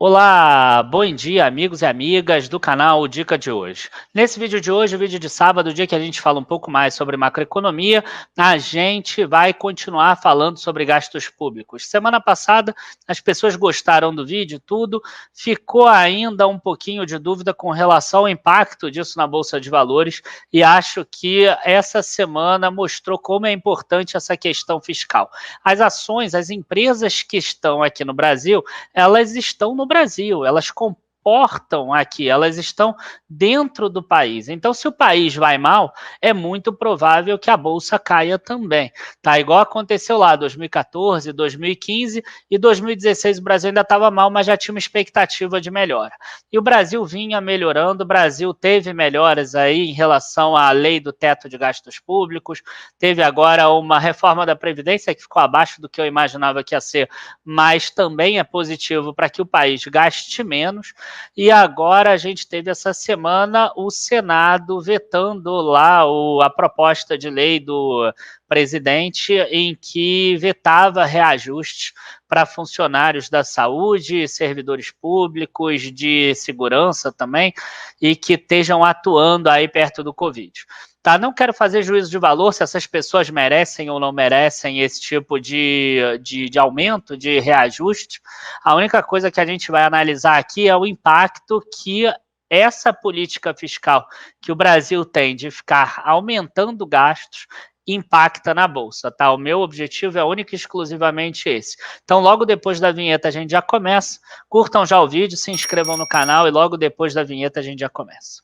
Olá, bom dia amigos e amigas do canal Dica de Hoje. Nesse vídeo de hoje, o vídeo de sábado, dia que a gente fala um pouco mais sobre macroeconomia, a gente vai continuar falando sobre gastos públicos. Semana passada, as pessoas gostaram do vídeo, tudo, ficou ainda um pouquinho de dúvida com relação ao impacto disso na Bolsa de Valores e acho que essa semana mostrou como é importante essa questão fiscal. As ações, as empresas que estão aqui no Brasil, elas estão no Brasil, elas comportam aqui, elas estão dentro do país. Então, se o país vai mal, é muito provável que a bolsa caia também. Tá igual aconteceu lá 2014, 2015 e 2016 o Brasil ainda estava mal, mas já tinha uma expectativa de melhora. E o Brasil vinha melhorando, o Brasil teve melhoras aí em relação à lei do teto de gastos públicos, teve agora uma reforma da Previdência que ficou abaixo do que eu imaginava que ia ser, mas também é positivo para que o país gaste menos. E agora a gente teve essa semana o Senado vetando lá a proposta de lei do presidente em que vetava reajustes para funcionários da saúde, servidores públicos, de segurança também, e que estejam atuando aí perto do Covid. Tá, não quero fazer juízo de valor se essas pessoas merecem ou não merecem esse tipo de aumento, de reajuste. A única coisa que a gente vai analisar aqui é o impacto que essa política fiscal que o Brasil tem de ficar aumentando gastos impacta na Bolsa, tá? O meu objetivo é único e exclusivamente esse. Então, logo depois da vinheta a gente já começa. Curtam já o vídeo, se inscrevam no canal e logo depois da vinheta a gente já começa.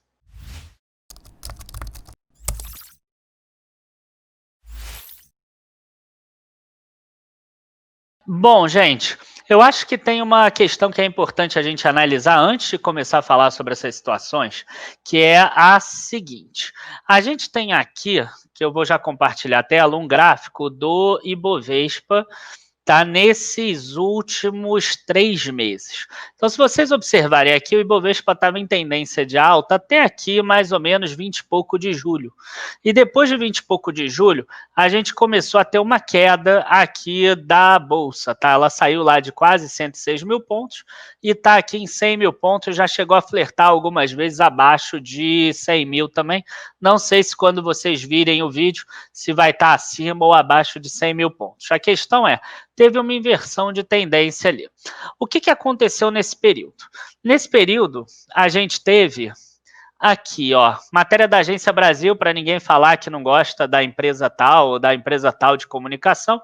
Bom, gente, eu acho que tem uma questão que é importante a gente analisar antes de começar a falar sobre essas situações, que é a seguinte. A gente tem aqui, que eu vou já compartilhar a tela, um gráfico do Ibovespa, tá, nesses últimos 3 meses. Então, se vocês observarem aqui, o Ibovespa estava em tendência de alta até aqui, mais ou menos 20 e pouco de julho. E depois de 20 e pouco de julho, a gente começou a ter uma queda aqui da Bolsa, tá? Ela saiu lá de quase 106 mil pontos e está aqui em 100 mil pontos, já chegou a flertar algumas vezes abaixo de 100 mil também. Não sei se quando vocês virem o vídeo, se vai estar acima ou abaixo de 100 mil pontos. A questão é, teve uma inversão de tendência ali. O que aconteceu nesse período? Nesse período, a gente teve aqui, ó, matéria da Agência Brasil, para ninguém falar que não gosta da empresa tal ou da empresa tal de comunicação.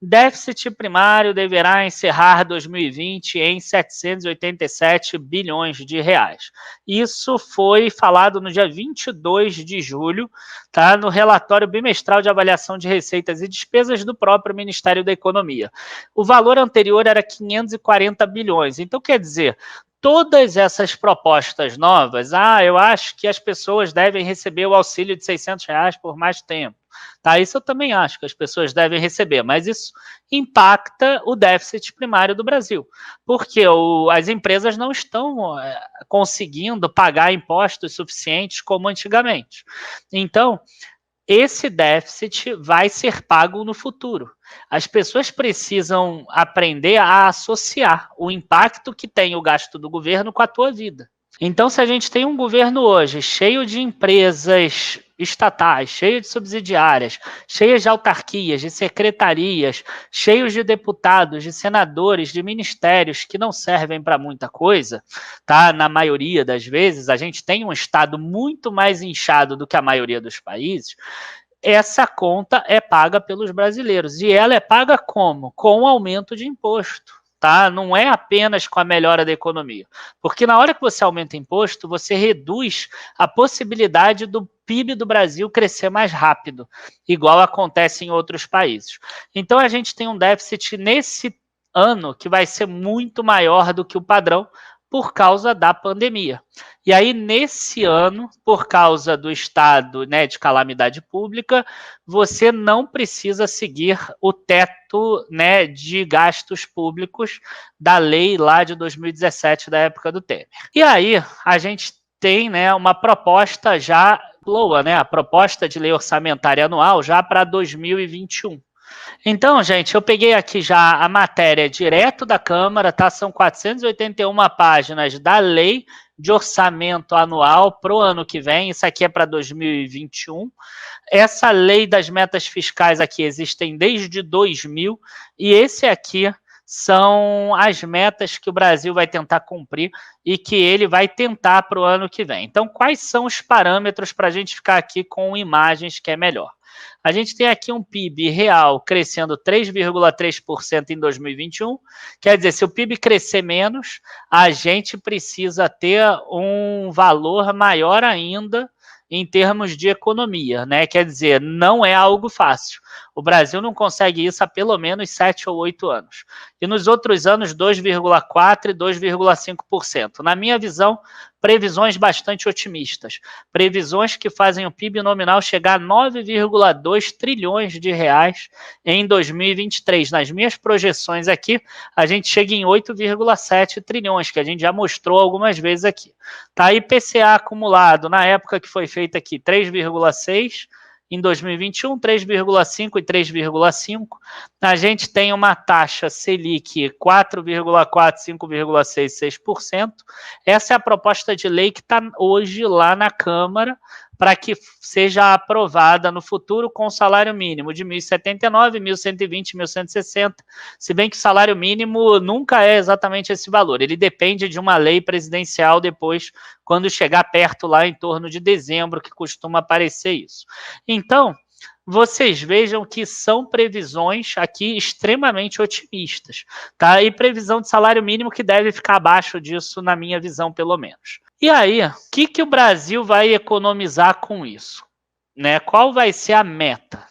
Déficit primário deverá encerrar 2020 em 787 bilhões de reais. Isso foi falado no dia 22 de julho, tá, no relatório bimestral de avaliação de receitas e despesas do próprio Ministério da Economia. O valor anterior era 540 bilhões. Então, quer dizer, todas essas propostas novas, eu acho que as pessoas devem receber o auxílio de R$ 600 por mais tempo. Tá, isso eu também acho que as pessoas devem receber, mas isso impacta o déficit primário do Brasil, porque as empresas não estão conseguindo pagar impostos suficientes como antigamente. Então, esse déficit vai ser pago no futuro. As pessoas precisam aprender a associar o impacto que tem o gasto do governo com a tua vida. Então, se a gente tem um governo hoje cheio de empresas estatais, cheio de subsidiárias, cheias de autarquias, de secretarias, cheios de deputados, de senadores, de ministérios que não servem para muita coisa, tá? Na maioria das vezes, a gente tem um Estado muito mais inchado do que a maioria dos países. Essa conta é paga pelos brasileiros. E ela é paga como? Com o aumento de imposto. Tá? Não é apenas com a melhora da economia. Porque na hora que você aumenta imposto, você reduz a possibilidade do PIB do Brasil crescer mais rápido, igual acontece em outros países. Então a gente tem um déficit nesse ano que vai ser muito maior do que o padrão, por causa da pandemia. E aí, nesse ano, por causa do estado, né, de calamidade pública, você não precisa seguir o teto, né, de gastos públicos da lei lá de 2017, da época do Temer. E aí, a gente tem, né, uma proposta já boa, né, a proposta de lei orçamentária anual já para 2021. Então, gente, eu peguei aqui já a matéria direto da Câmara, tá? São 481 páginas da lei de orçamento anual para o ano que vem. Isso aqui é para 2021. Essa lei das metas fiscais aqui existem desde 2000 e esse aqui são as metas que o Brasil vai tentar cumprir e que ele vai tentar para o ano que vem. Então, quais são os parâmetros para a gente ficar aqui com imagens que é melhor? A gente tem aqui um PIB real crescendo 3,3% em 2021. Quer dizer, se o PIB crescer menos, a gente precisa ter um valor maior ainda em termos de economia, né? Quer dizer, não é algo fácil. O Brasil não consegue isso há pelo menos 7 ou 8 anos. E nos outros anos, 2,4% e 2,5%. Na minha visão, previsões bastante otimistas. Previsões que fazem o PIB nominal chegar a 9,2 trilhões de reais em 2023. Nas minhas projeções aqui, a gente chega em 8,7 trilhões, que a gente já mostrou algumas vezes aqui. Tá, IPCA acumulado, na época que foi feito aqui, 3,6, em 2021, 3,5 e 3,5. A gente tem uma taxa Selic 4,4, 5,6, 6%. Essa é a proposta de lei que está hoje lá na Câmara para que seja aprovada no futuro com salário mínimo de 1.079, 1.120, 1.160, se bem que o salário mínimo nunca é exatamente esse valor, ele depende de uma lei presidencial depois, quando chegar perto lá em torno de dezembro, que costuma aparecer isso. Então, vocês vejam que são previsões aqui extremamente otimistas, tá? E previsão de salário mínimo que deve ficar abaixo disso, na minha visão, pelo menos. E aí, o que o Brasil vai economizar com isso? Né? Qual vai ser a meta?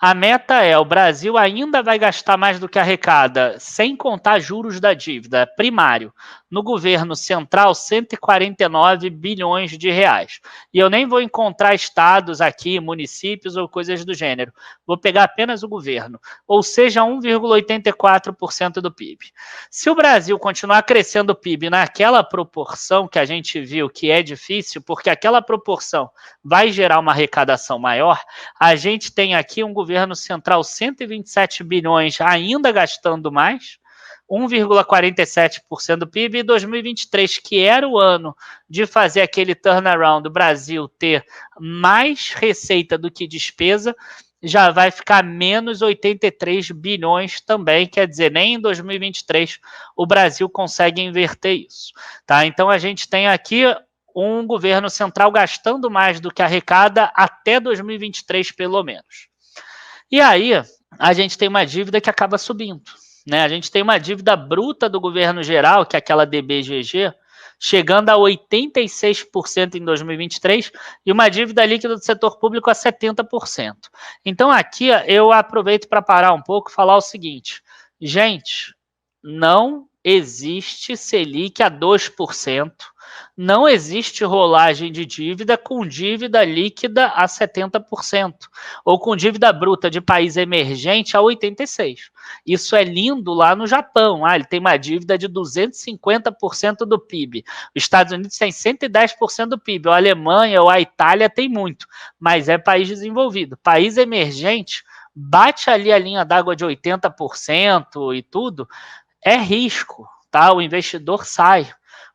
A meta é, o Brasil ainda vai gastar mais do que arrecada, sem contar juros da dívida, primário, no governo central, 149 bilhões de reais. E eu nem vou encontrar estados aqui, municípios ou coisas do gênero. Vou pegar apenas o governo, ou seja, 1,84% do PIB. Se o Brasil continuar crescendo o PIB naquela proporção que a gente viu que é difícil, porque aquela proporção vai gerar uma arrecadação maior, a gente tem aqui um governo central 127 bilhões ainda gastando mais, 1,47% do PIB, e 2023, que era o ano de fazer aquele turnaround do Brasil ter mais receita do que despesa, já vai ficar menos 83 bilhões também, quer dizer, nem em 2023 o Brasil consegue inverter isso. Tá? Então a gente tem aqui um governo central gastando mais do que arrecada até 2023, pelo menos. E aí, a gente tem uma dívida que acaba subindo. Né? A gente tem uma dívida bruta do governo geral, que é aquela DBGG, chegando a 86% em 2023, e uma dívida líquida do setor público a 70%. Então, aqui eu aproveito para parar um pouco e falar o seguinte, gente, não existe Selic a 2%, não existe rolagem de dívida com dívida líquida a 70%, ou com dívida bruta de país emergente a 86%. Isso é lindo lá no Japão, ele tem uma dívida de 250% do PIB, os Estados Unidos tem 110% do PIB, a Alemanha ou a Itália tem muito, mas é país desenvolvido. País emergente bate ali a linha d'água de 80% e tudo, é risco, tá? O investidor sai,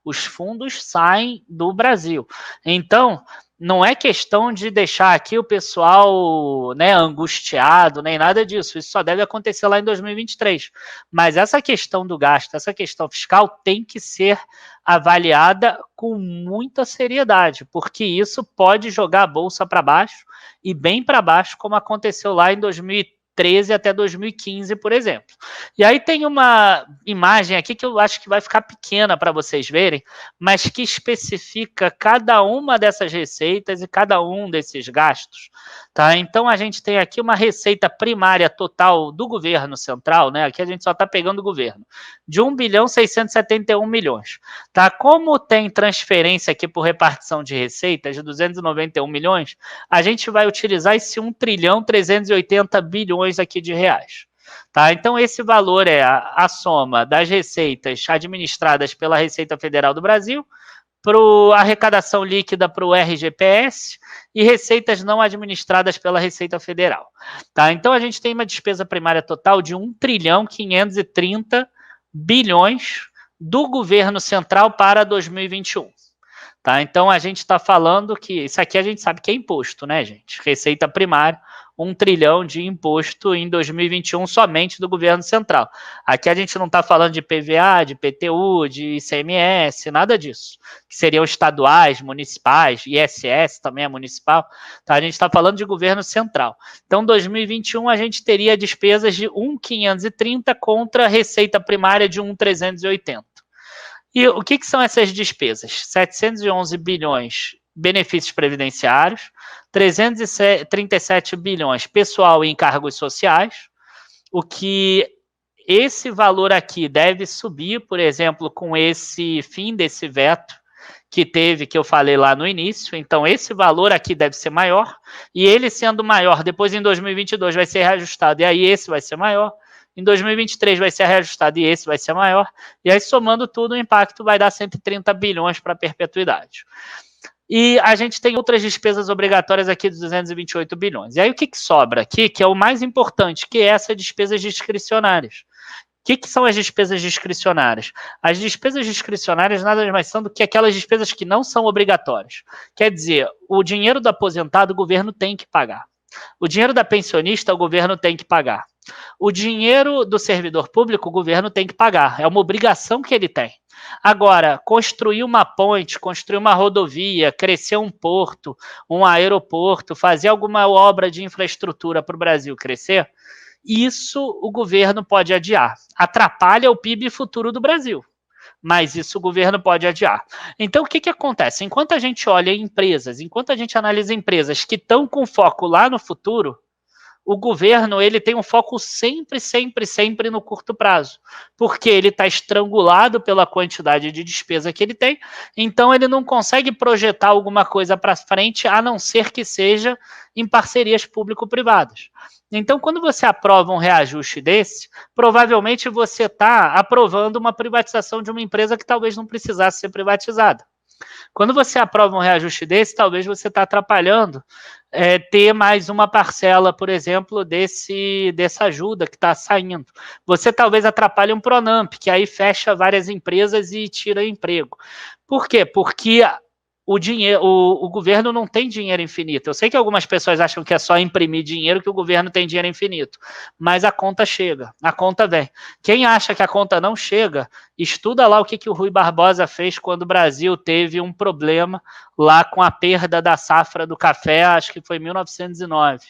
os fundos saem do Brasil. Então, não é questão de deixar aqui o pessoal, né, angustiado, nem nada disso. Isso só deve acontecer lá em 2023. Mas essa questão do gasto, essa questão fiscal tem que ser avaliada com muita seriedade, porque isso pode jogar a bolsa para baixo, e bem para baixo, como aconteceu lá em 2013 até 2015, por exemplo. E aí tem uma imagem aqui que eu acho que vai ficar pequena para vocês verem, mas que especifica cada uma dessas receitas e cada um desses gastos. Tá? Então a gente tem aqui uma receita primária total do governo central, né? Aqui a gente só está pegando o governo, de 1.671 bilhões. Tá? Como tem transferência aqui por repartição de receitas de 291 milhões, a gente vai utilizar esse 1.380 bilhões aqui de reais. Tá? Então, esse valor é a soma das receitas administradas pela Receita Federal do Brasil, para a arrecadação líquida para o RGPS e receitas não administradas pela Receita Federal. Tá? Então, a gente tem uma despesa primária total de 1.530 bilhões do governo central para 2021. Tá? Então, a gente está falando que isso aqui a gente sabe que é imposto, né, gente? Receita primária, 1 trilhão de imposto em 2021 somente do governo central. Aqui a gente não está falando de PVA, de PTU, de ICMS, nada disso. Que seriam estaduais, municipais, ISS também é municipal. Tá? A gente está falando de governo central. Então, 2021 a gente teria despesas de 1.530 contra receita primária de 1.380. E o que são essas despesas? 711 bilhões benefícios previdenciários, 337 bilhões pessoal e encargos sociais, o que esse valor aqui deve subir, por exemplo, com esse fim desse veto que teve, que eu falei lá no início. Então, esse valor aqui deve ser maior, e ele sendo maior, depois em 2022 vai ser reajustado, e aí esse vai ser maior. Em 2023 vai ser reajustado e esse vai ser maior. E aí, somando tudo, o impacto vai dar 130 bilhões para a perpetuidade. E a gente tem outras despesas obrigatórias aqui de 228 bilhões. E aí, o que sobra aqui, que é o mais importante, que é essas despesas discricionárias. O que são as despesas discricionárias? As despesas discricionárias nada mais são do que aquelas despesas que não são obrigatórias. Quer dizer, o dinheiro do aposentado o governo tem que pagar. O dinheiro da pensionista o governo tem que pagar. O dinheiro do servidor público o governo tem que pagar. É uma obrigação que ele tem. Agora, construir uma ponte, construir uma rodovia, crescer um porto, um aeroporto, fazer alguma obra de infraestrutura para o Brasil crescer, isso o governo pode adiar. Atrapalha o PIB futuro do Brasil, mas isso o governo pode adiar. Então, o que acontece? Enquanto a gente olha empresas, enquanto a gente analisa empresas que estão com foco lá no futuro, o governo ele tem um foco sempre no curto prazo, porque ele está estrangulado pela quantidade de despesa que ele tem, então ele não consegue projetar alguma coisa para frente, a não ser que seja em parcerias público-privadas. Então, quando você aprova um reajuste desse, provavelmente você está aprovando uma privatização de uma empresa que talvez não precisasse ser privatizada. Quando você aprova um reajuste desse, talvez você está atrapalhando ter mais uma parcela, por exemplo, dessa ajuda que está saindo. Você talvez atrapalhe um Pronamp, que aí fecha várias empresas e tira emprego. Por quê? Porque o governo não tem dinheiro infinito. Eu sei que algumas pessoas acham que é só imprimir dinheiro que o governo tem dinheiro infinito, mas a conta chega, a conta vem. Quem acha que a conta não chega, estuda lá o que o Rui Barbosa fez quando o Brasil teve um problema lá com a perda da safra do café, acho que foi em 1909.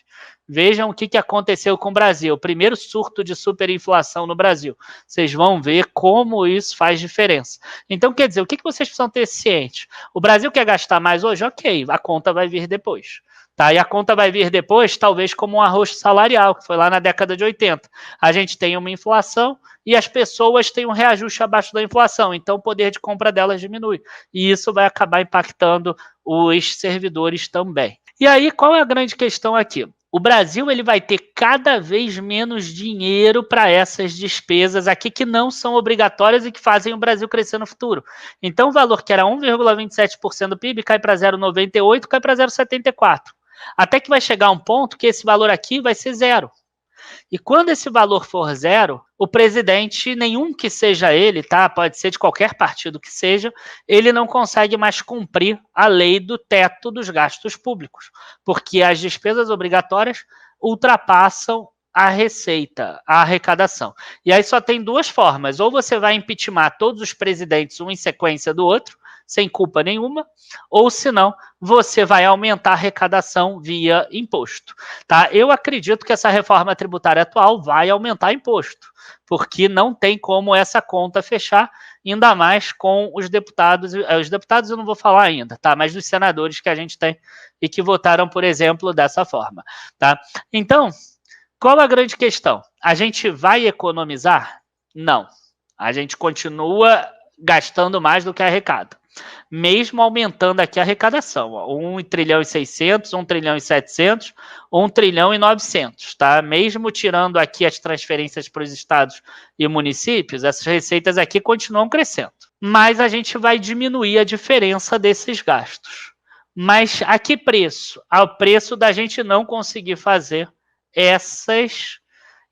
Vejam o que aconteceu com o Brasil, o primeiro surto de superinflação no Brasil. Vocês vão ver como isso faz diferença. Então, quer dizer, o que vocês precisam ter ciente? O Brasil quer gastar mais hoje? Ok, a conta vai vir depois. Tá? E a conta vai vir depois, talvez como um arroz salarial, que foi lá na década de 80. A gente tem uma inflação e as pessoas têm um reajuste abaixo da inflação, então o poder de compra delas diminui. E isso vai acabar impactando os servidores também. E aí, qual é a grande questão aqui? O Brasil ele vai ter cada vez menos dinheiro para essas despesas aqui que não são obrigatórias e que fazem o Brasil crescer no futuro. Então, o valor que era 1,27% do PIB cai para 0,98%, cai para 0,74%. Até que vai chegar um ponto que esse valor aqui vai ser zero. E quando esse valor for zero, o presidente, nenhum que seja ele, tá? Pode ser de qualquer partido que seja, ele não consegue mais cumprir a lei do teto dos gastos públicos, porque as despesas obrigatórias ultrapassam a receita, a arrecadação. E aí só tem duas formas: ou você vai impeachment todos os presidentes um em sequência do outro, sem culpa nenhuma, ou senão você vai aumentar a arrecadação via imposto. Tá? Eu acredito que essa reforma tributária atual vai aumentar imposto, porque não tem como essa conta fechar, ainda mais com os deputados eu não vou falar ainda, tá? Mas dos senadores que a gente tem e que votaram, por exemplo, dessa forma. Tá? Então, qual a grande questão? A gente vai economizar? Não. A gente continua gastando mais do que arrecada, mesmo aumentando aqui a arrecadação, 1 trilhão e 600, 1 trilhão e 700, 1 trilhão e 900, tá? Mesmo tirando aqui as transferências para os estados e municípios, essas receitas aqui continuam crescendo. mas a gente vai diminuir a diferença desses gastos. Mas a que preço? Ao preço da gente não conseguir fazer essas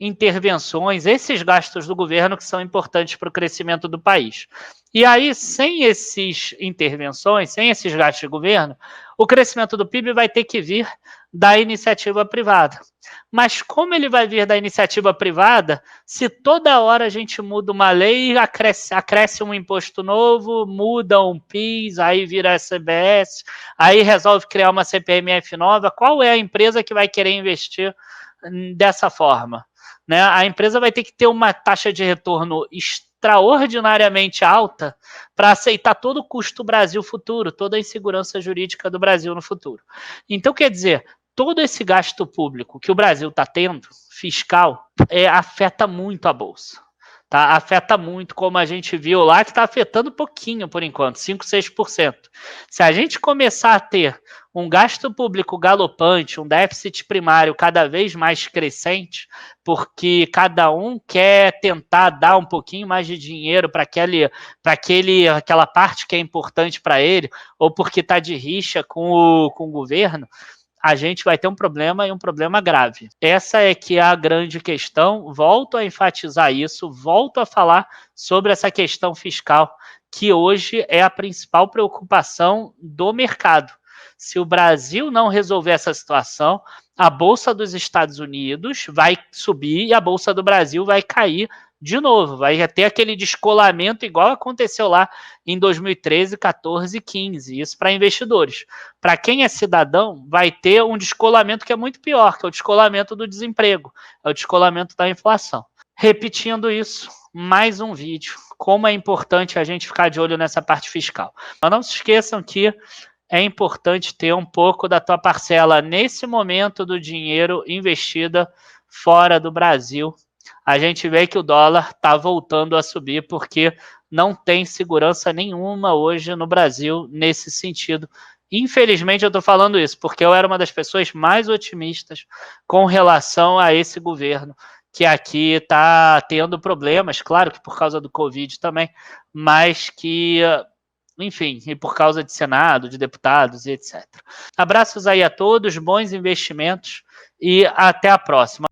intervenções, esses gastos do governo que são importantes para o crescimento do país. E aí, sem essas intervenções, sem esses gastos de governo, o crescimento do PIB vai ter que vir da iniciativa privada. Mas como ele vai vir da iniciativa privada, se toda hora a gente muda uma lei, acresce um imposto novo, muda um PIS, aí vira CBS, aí resolve criar uma CPMF nova, qual é a empresa que vai querer investir dessa forma? Né? A empresa vai ter que ter uma taxa de retorno extraordinariamente alta para aceitar todo o custo do Brasil futuro, toda a insegurança jurídica do Brasil no futuro. Então, quer dizer, todo esse gasto público que o Brasil está tendo, fiscal, afeta muito a Bolsa. Tá? Afeta muito, como a gente viu lá, que está afetando pouquinho por enquanto, 5, 6%. Se a gente começar a ter um gasto público galopante, um déficit primário cada vez mais crescente, porque cada um quer tentar dar um pouquinho mais de dinheiro para aquela parte que é importante para ele, ou porque está de rixa com o governo, a gente vai ter um problema e um problema grave. Essa é que é a grande questão. Volto a enfatizar isso, volto a falar sobre essa questão fiscal, que hoje é a principal preocupação do mercado. Se o Brasil não resolver essa situação, a Bolsa dos Estados Unidos vai subir e a Bolsa do Brasil vai cair de novo, vai ter aquele descolamento igual aconteceu lá em 2013, 14 e 15, isso para investidores. Para quem é cidadão, vai ter um descolamento que é muito pior, que é o descolamento do desemprego, é o descolamento da inflação. Repetindo isso, mais um vídeo, como é importante a gente ficar de olho nessa parte fiscal. Mas não se esqueçam que é importante ter um pouco da tua parcela nesse momento do dinheiro investida fora do Brasil. A gente vê que o dólar está voltando a subir porque não tem segurança nenhuma hoje no Brasil nesse sentido. Infelizmente eu estou falando isso porque eu era uma das pessoas mais otimistas com relação a esse governo, que aqui está tendo problemas, claro que por causa do Covid também, mas que, enfim, e por causa de Senado, de deputados e etc. Abraços aí a todos, bons investimentos e até a próxima.